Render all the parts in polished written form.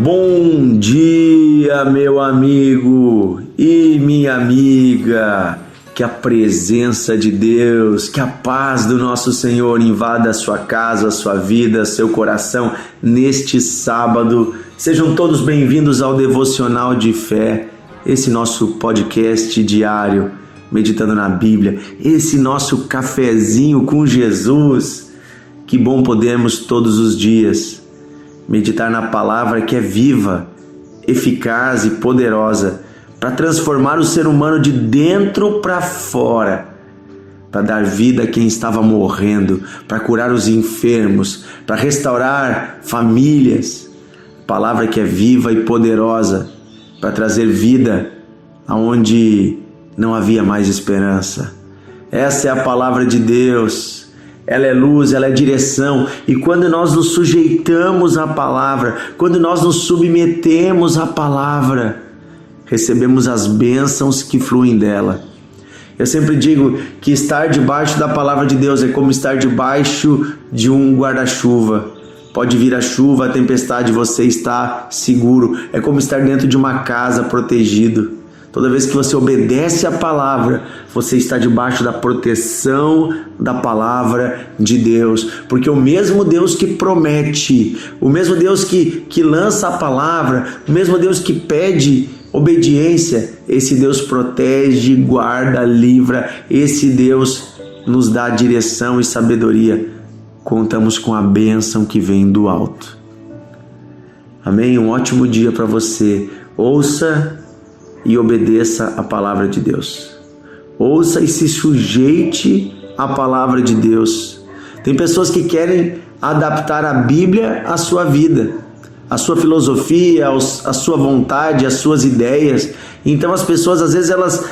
Bom dia, meu amigo e minha amiga. Que a presença de Deus, que a paz do nosso Senhor invada a sua casa, a sua vida, seu coração neste sábado. Sejam todos bem-vindos ao Devocional de Fé, esse nosso podcast diário, meditando na Bíblia, esse nosso cafezinho com Jesus. Que bom podemos todos os dias meditar na palavra que é viva, eficaz e poderosa para transformar o ser humano de dentro para fora, para dar vida a quem estava morrendo, para curar os enfermos, para restaurar famílias. Palavra que é viva e poderosa para trazer vida aonde não havia mais esperança. Essa é a palavra de Deus. Ela é luz, ela é direção, e quando nós nos sujeitamos à palavra, quando nós nos submetemos à palavra, recebemos as bênçãos que fluem dela. Eu sempre digo que estar debaixo da palavra de Deus é como estar debaixo de um guarda-chuva. Pode vir a chuva, a tempestade, você está seguro. É como estar dentro de uma casa protegido. Toda vez que você obedece à palavra, você está debaixo da proteção da palavra de Deus. Porque o mesmo Deus que promete, o mesmo Deus que lança a palavra, o mesmo Deus que pede obediência, esse Deus protege, guarda, livra. Esse Deus nos dá direção e sabedoria. Contamos com a bênção que vem do alto. Amém? Um ótimo dia para você. Ouça e obedeça a palavra de Deus. Ouça e se sujeite à palavra de Deus. Tem pessoas que querem adaptar a Bíblia à sua vida, à sua filosofia, à sua vontade, às suas ideias. Então as pessoas às vezes elas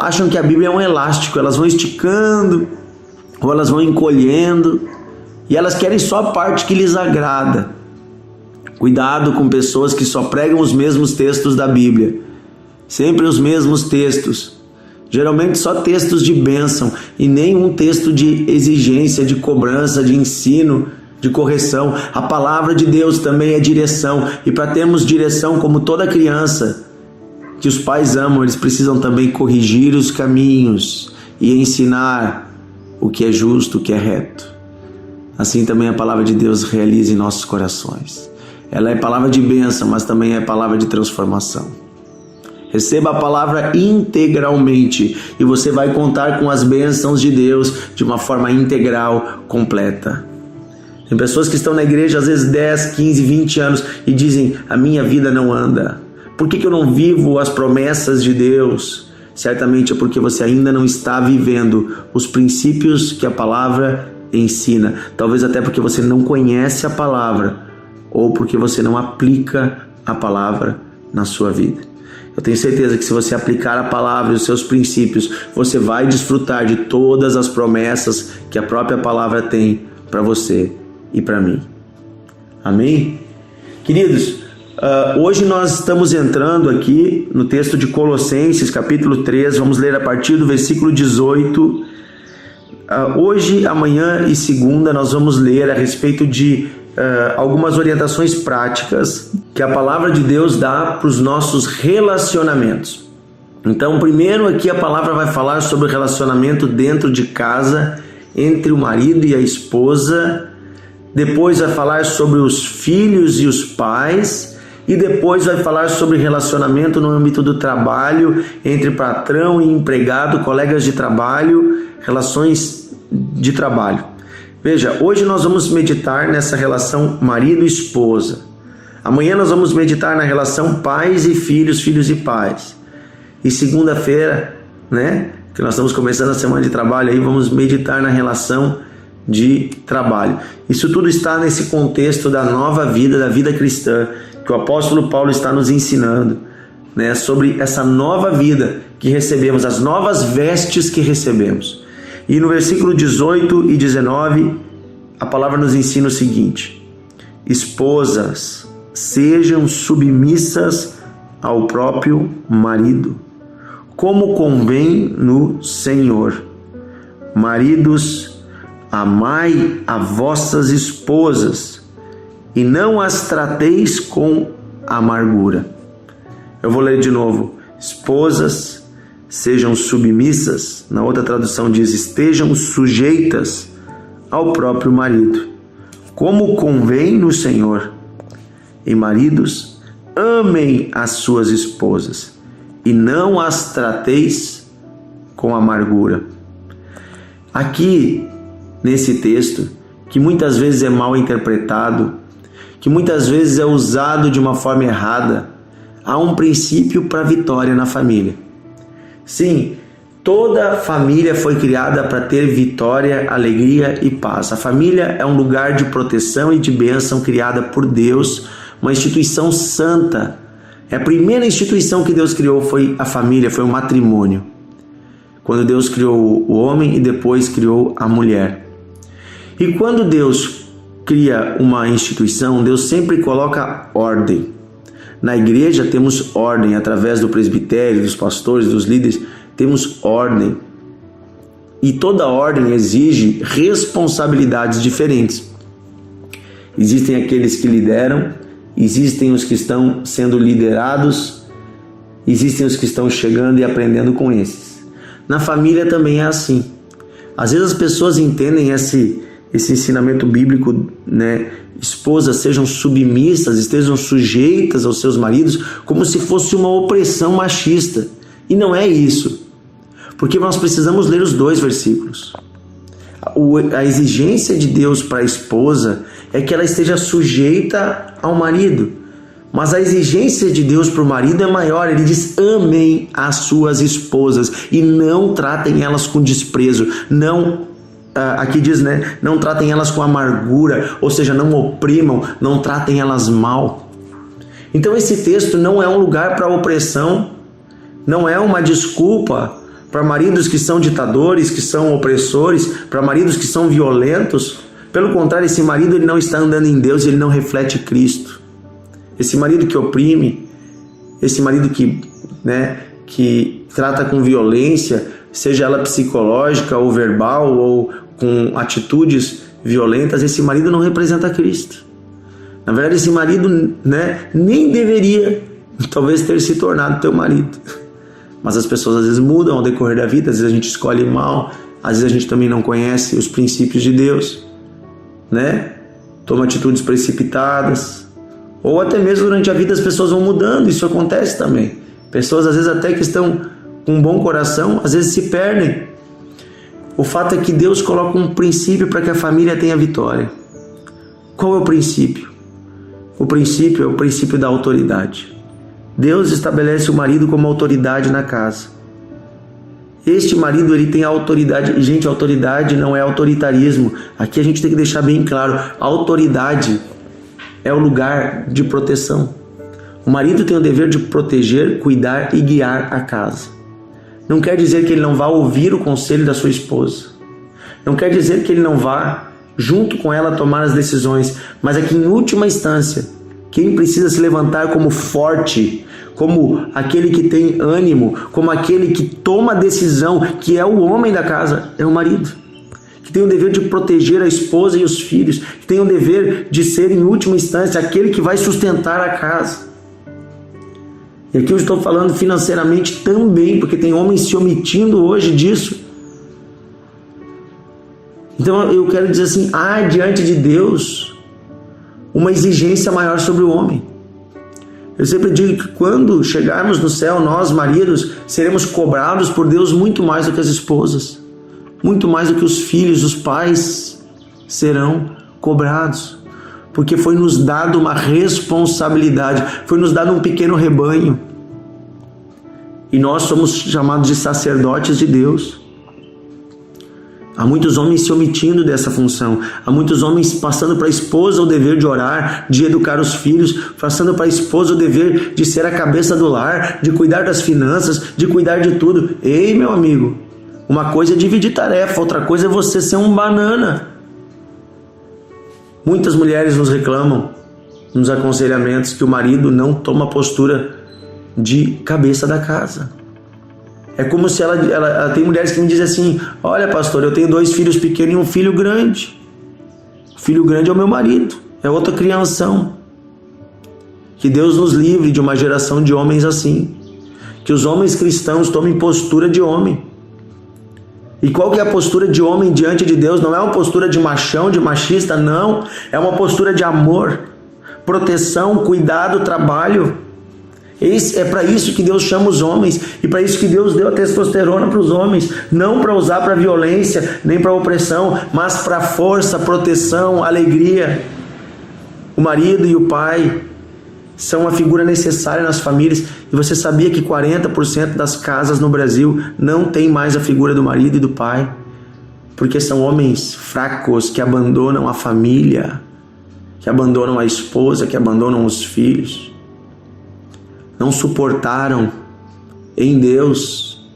acham que a Bíblia é um elástico, elas vão esticando ou elas vão encolhendo e elas querem só a parte que lhes agrada. Cuidado com pessoas que só pregam os mesmos textos da Bíblia. Sempre os mesmos textos, geralmente só textos de bênção e nenhum texto de exigência, de cobrança, de ensino, de correção. A palavra de Deus também é direção, e para termos direção, como toda criança que os pais amam, eles precisam também corrigir os caminhos e ensinar o que é justo, o que é reto. Assim também a palavra de Deus realiza em nossos corações. Ela é palavra de bênção, mas também é palavra de transformação. Receba a palavra integralmente e você vai contar com as bênçãos de Deus de uma forma integral, completa. Tem pessoas que estão na igreja às vezes 10, 15, 20 anos e dizem: a minha vida não anda. Por que eu não vivo as promessas de Deus? Certamente é porque você ainda não está vivendo os princípios que a palavra ensina. Talvez até porque você não conhece a palavra ou porque você não aplica a palavra na sua vida. Eu tenho certeza que se você aplicar a palavra e os seus princípios, você vai desfrutar de todas as promessas que a própria palavra tem para você e para mim. Amém? Queridos, hoje nós estamos entrando aqui no texto de Colossenses, capítulo 3, vamos ler a partir do versículo 18. Hoje, amanhã e segunda nós vamos ler a respeito de algumas orientações práticas que a palavra de Deus dá para os nossos relacionamentos. Então, primeiro aqui a palavra vai falar sobre o relacionamento dentro de casa entre o marido e a esposa. Depois vai falar sobre os filhos e os pais. E depois vai falar sobre relacionamento no âmbito do trabalho entre patrão e empregado, colegas de trabalho, relações de trabalho. Veja, hoje nós vamos meditar nessa relação marido e esposa. Amanhã nós vamos meditar na relação pais e filhos, filhos e pais. E segunda-feira, que nós estamos começando a semana de trabalho, aí vamos meditar na relação de trabalho. Isso tudo está nesse contexto da nova vida, da vida cristã, que o apóstolo Paulo está nos ensinando, sobre essa nova vida que recebemos, as novas vestes que recebemos. E no versículo 18 e 19, a palavra nos ensina o seguinte: esposas, sejam submissas ao próprio marido, como convém no Senhor. Maridos, amai a vossas esposas, e não as trateis com amargura. Eu vou ler de novo. Esposas, sejam submissas. Na outra tradução diz, estejam sujeitas ao próprio marido, como convém no Senhor. E maridos, amem as suas esposas, e não as trateis com amargura. Aqui, nesse texto, que muitas vezes é mal interpretado, que muitas vezes é usado de uma forma errada, há um princípio para a vitória na família. Sim, toda família foi criada para ter vitória, alegria e paz. A família é um lugar de proteção e de bênção criada por Deus, uma instituição santa. A primeira instituição que Deus criou foi a família, foi o matrimônio. Quando Deus criou o homem e depois criou a mulher. E quando Deus cria uma instituição, Deus sempre coloca ordem. Na igreja temos ordem, através do presbitério, dos pastores, dos líderes, temos ordem. E toda ordem exige responsabilidades diferentes. Existem aqueles que lideram, existem os que estão sendo liderados, existem os que estão chegando e aprendendo com esses. Na família também é assim. Às vezes as pessoas entendem esse ensinamento bíblico, né? Esposas sejam submissas, estejam sujeitas aos seus maridos, como se fosse uma opressão machista. E não é isso. Porque nós precisamos ler os dois versículos. A exigência de Deus para a esposa é que ela esteja sujeita ao marido. Mas a exigência de Deus para o marido é maior. Ele diz, amem as suas esposas e não tratem elas com desprezo. Aqui diz, né? Não tratem elas com amargura, ou seja, não oprimam, não tratem elas mal. Então esse texto não é um lugar para opressão, não é uma desculpa para maridos que são ditadores, que são opressores, para maridos que são violentos. Pelo contrário, esse marido ele não está andando em Deus, ele não reflete Cristo. Esse marido que oprime, esse marido que trata com violência, seja ela psicológica ou verbal ou com atitudes violentas, esse marido não representa Cristo. Na verdade, esse marido, nem deveria talvez ter se tornado teu marido. Mas as pessoas às vezes mudam ao decorrer da vida, às vezes a gente escolhe mal, às vezes a gente também não conhece os princípios de Deus, toma atitudes precipitadas, ou até mesmo durante a vida as pessoas vão mudando, isso acontece também. Pessoas às vezes até que estão com um bom coração, às vezes se perdem. O fato é que Deus coloca um princípio para que a família tenha vitória. Qual é o princípio? O princípio é o princípio da autoridade. Deus estabelece o marido como autoridade na casa. Este marido, ele tem autoridade. E, gente, autoridade não é autoritarismo. Aqui a gente tem que deixar bem claro. A autoridade é o lugar de proteção. O marido tem o dever de proteger, cuidar e guiar a casa. Não quer dizer que ele não vá ouvir o conselho da sua esposa. Não quer dizer que ele não vá, junto com ela, tomar as decisões. Mas é que, em última instância, quem precisa se levantar como forte, como aquele que tem ânimo, como aquele que toma a decisão, que é o homem da casa, é o marido. Que tem o dever de proteger a esposa e os filhos. Que tem o dever de ser, em última instância, aquele que vai sustentar a casa. E aqui eu estou falando financeiramente também, porque tem homens se omitindo hoje disso. Então eu quero dizer assim, há diante de Deus uma exigência maior sobre o homem. Eu sempre digo que quando chegarmos no céu, nós, maridos, seremos cobrados por Deus muito mais do que as esposas. Muito mais do que os filhos, os pais serão cobrados. Porque foi nos dado uma responsabilidade, foi nos dado um pequeno rebanho. E nós somos chamados de sacerdotes de Deus. Há muitos homens se omitindo dessa função. Há muitos homens passando para a esposa o dever de orar, de educar os filhos, passando para a esposa o dever de ser a cabeça do lar, de cuidar das finanças, de cuidar de tudo. Ei, meu amigo, uma coisa é dividir tarefa, outra coisa é você ser um banana. Muitas mulheres nos reclamam nos aconselhamentos que o marido não toma postura de cabeça da casa. É como se ela tem mulheres que me dizem assim, olha pastor, eu tenho 2 filhos pequenos e um filho grande. O filho grande é o meu marido, é outra crianção. Que Deus nos livre de uma geração de homens assim. Que os homens cristãos tomem postura de homem. E qual que é a postura de homem diante de Deus? Não é uma postura de machão, de machista, não. É uma postura de amor, proteção, cuidado, trabalho. É para isso que Deus chama os homens. E para isso que Deus deu a testosterona para os homens. Não para usar para violência, nem para opressão, mas para força, proteção, alegria. O marido e o pai são uma figura necessária nas famílias. E você sabia que 40% das casas no Brasil não tem mais a figura do marido e do pai? Porque são homens fracos que abandonam a família, que abandonam a esposa, que abandonam os filhos. Não suportaram em Deus.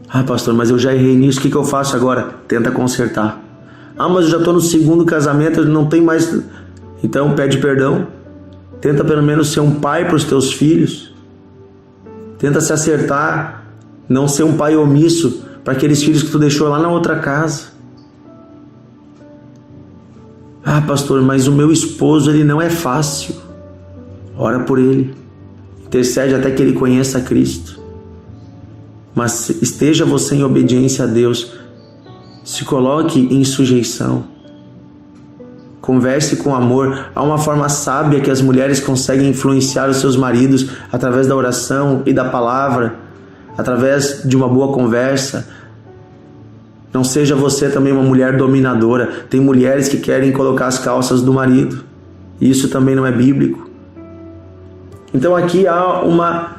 Ah, pastor, mas eu já errei nisso, o que eu faço agora? Tenta consertar. Ah, mas eu já estou no segundo casamento, eu não tenho mais... Então pede perdão. Tenta pelo menos ser um pai para os teus filhos. Tenta se acertar, não ser um pai omisso para aqueles filhos que tu deixou lá na outra casa. Ah, pastor, mas o meu esposo, ele não é fácil. Ora por ele. Intercede até que ele conheça Cristo. Mas esteja você em obediência a Deus. Se coloque em sujeição. Converse com amor. Há uma forma sábia que as mulheres conseguem influenciar os seus maridos através da oração e da palavra, através de uma boa conversa. Não seja você também uma mulher dominadora. Tem mulheres que querem colocar as calças do marido. Isso também não é bíblico. Então aqui há uma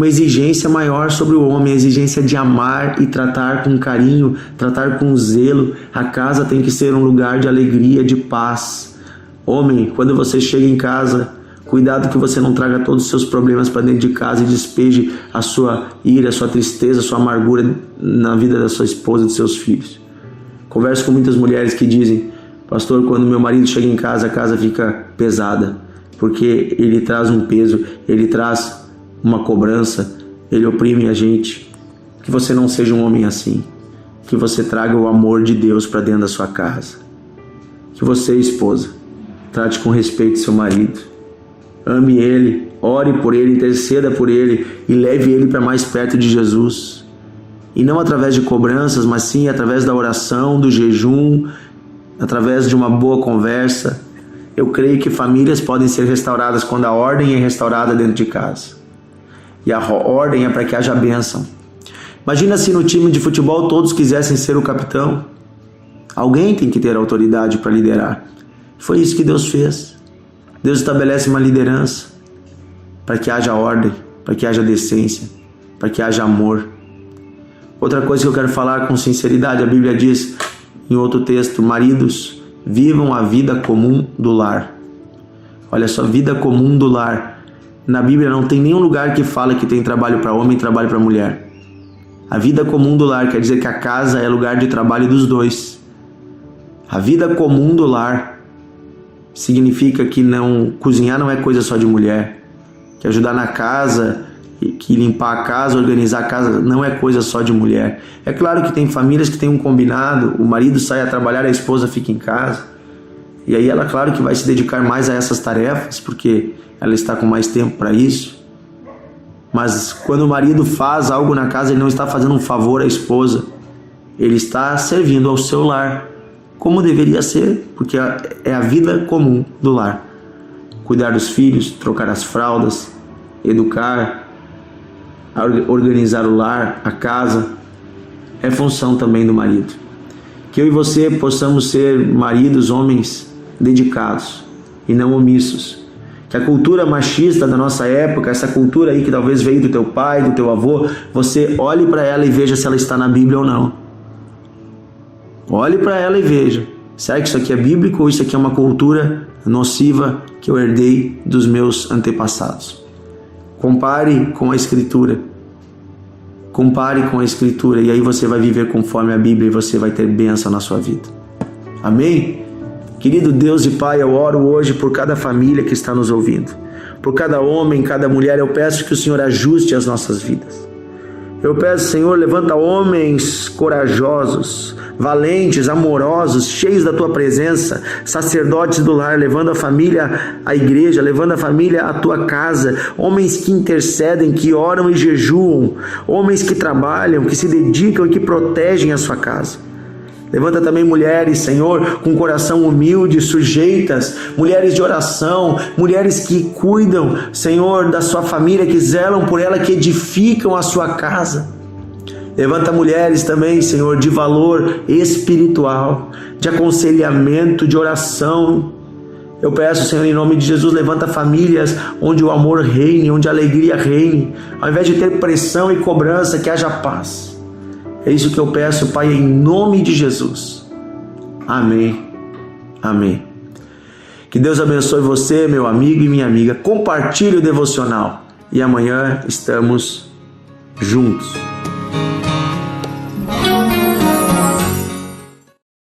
exigência maior sobre o homem, a exigência de amar e tratar com carinho, tratar com zelo. A casa tem que ser um lugar de alegria, de paz. Homem, quando você chega em casa, cuidado que você não traga todos os seus problemas para dentro de casa e despeje a sua ira, a sua tristeza, a sua amargura na vida da sua esposa e dos seus filhos. Converso com muitas mulheres que dizem: pastor, quando meu marido chega em casa, a casa fica pesada, porque ele traz um peso, ele traz uma cobrança, ele oprime a gente. Que você não seja um homem assim. Que você traga o amor de Deus para dentro da sua casa. Que você, esposa, trate com respeito seu marido. Ame ele, ore por ele, interceda por ele e leve ele para mais perto de Jesus. E não através de cobranças, mas sim através da oração, do jejum, através de uma boa conversa. Eu creio que famílias podem ser restauradas quando a ordem é restaurada dentro de casa. E a ordem é para que haja bênção. Imagina se no time de futebol todos quisessem ser o capitão. Alguém tem que ter autoridade para liderar. Foi isso que Deus fez. Deus estabelece uma liderança para que haja ordem, para que haja decência, para que haja amor. Outra coisa que eu quero falar com sinceridade, a Bíblia diz em outro texto: maridos, vivam a vida comum do lar. Olha só, vida comum do lar. Na Bíblia não tem nenhum lugar que fala que tem trabalho para homem e trabalho para mulher. A vida comum do lar quer dizer que a casa é lugar de trabalho dos dois. A vida comum do lar significa que cozinhar não é coisa só de mulher. Que ajudar na casa, que limpar a casa, organizar a casa não é coisa só de mulher. É claro que tem famílias que têm um combinado, o marido sai a trabalhar, a esposa fica em casa. E aí ela, claro que vai se dedicar mais a essas tarefas, porque ela está com mais tempo para isso. Mas quando o marido faz algo na casa, ele não está fazendo um favor à esposa. Ele está servindo ao seu lar, como deveria ser, porque é a vida comum do lar. Cuidar dos filhos, trocar as fraldas, educar, organizar o lar, a casa, é função também do marido. Que eu e você possamos ser maridos, homens dedicados e não omissos. Que a cultura machista da nossa época, essa cultura aí que talvez veio do teu pai, do teu avô, você olhe para ela e veja se ela está na Bíblia ou não. Olhe para ela e veja. Será que isso aqui é bíblico ou isso aqui é uma cultura nociva que eu herdei dos meus antepassados? Compare com a Escritura. Compare com a Escritura e aí você vai viver conforme a Bíblia e você vai ter bênção na sua vida. Amém? Querido Deus e Pai, eu oro hoje por cada família que está nos ouvindo. Por cada homem, cada mulher, eu peço que o Senhor ajuste as nossas vidas. Eu peço, Senhor, levanta homens corajosos, valentes, amorosos, cheios da Tua presença, sacerdotes do lar, levando a família à igreja, levando a família à Tua casa, homens que intercedem, que oram e jejuam, homens que trabalham, que se dedicam e que protegem a sua casa. Levanta também mulheres, Senhor, com coração humilde, sujeitas, mulheres de oração, mulheres que cuidam, Senhor, da sua família, que zelam por ela, que edificam a sua casa. Levanta mulheres também, Senhor, de valor espiritual, de aconselhamento, de oração. Eu peço, Senhor, em nome de Jesus, levanta famílias onde o amor reine, onde a alegria reine, ao invés de ter pressão e cobrança, que haja paz. É isso que eu peço, Pai, em nome de Jesus. Amém. Amém. Que Deus abençoe você, meu amigo e minha amiga. Compartilhe o devocional. E amanhã estamos juntos.